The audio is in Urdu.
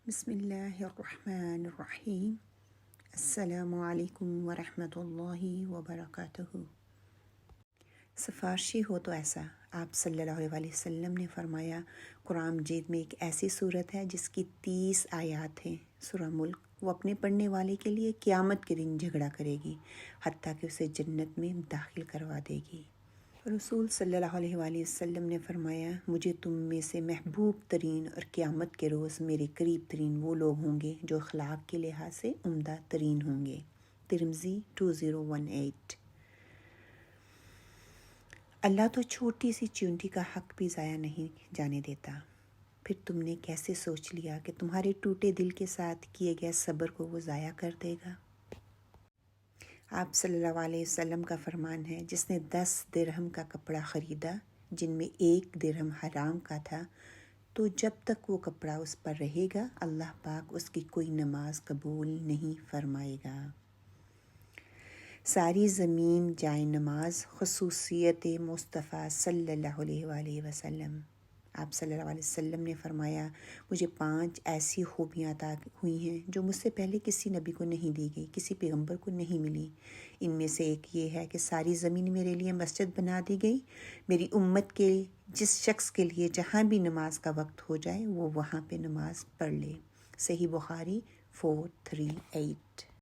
بسم اللہ الرحمن الرحیم۔ السلام علیکم ورحمۃ اللہ وبرکاتہ۔ سفارشی ہو تو ایسا، آپ صلی اللہ علیہ وسلم نے فرمایا قرآن مجید میں ایک ایسی صورت ہے جس کی 30 آیات ہیں، سورہ ملک، وہ اپنے پڑھنے والے کے لیے قیامت کے دن جھگڑا کرے گی، حتیٰ کہ اسے جنت میں داخل کروا دے گی۔ رسول صلی اللہ علیہ وآلہ وسلم نے فرمایا مجھے تم میں سے محبوب ترین اور قیامت کے روز میرے قریب ترین وہ لوگ ہوں گے جو اخلاق کے لحاظ سے عمدہ ترین ہوں گے۔ ترمذی 2018۔ اللہ تو چھوٹی سی چیونٹی کا حق بھی ضائع نہیں جانے دیتا، پھر تم نے کیسے سوچ لیا کہ تمہارے ٹوٹے دل کے ساتھ کیے گئے صبر کو وہ ضائع کر دے گا؟ آپ صلی اللہ علیہ وسلم کا فرمان ہے جس نے 10 درہم کا کپڑا خریدا جن میں 1 درہم حرام کا تھا، تو جب تک وہ کپڑا اس پر رہے گا اللہ پاک اس کی کوئی نماز قبول نہیں فرمائے گا۔ ساری زمین جائے نماز، خصوصیت مصطفیٰ صلی اللہ علیہ وآلہ وسلم۔ آپ صلی اللہ علیہ وسلم نے فرمایا مجھے 5 ایسی خوبیاں عطا ہوئی ہیں جو مجھ سے پہلے کسی نبی کو نہیں دی گئی، کسی پیغمبر کو نہیں ملی۔ ان میں سے ایک یہ ہے کہ ساری زمین میرے لیے مسجد بنا دی گئی، میری امت کے جس شخص کے لیے جہاں بھی نماز کا وقت ہو جائے وہ وہاں پہ نماز پڑھ لے۔ صحیح بخاری 438۔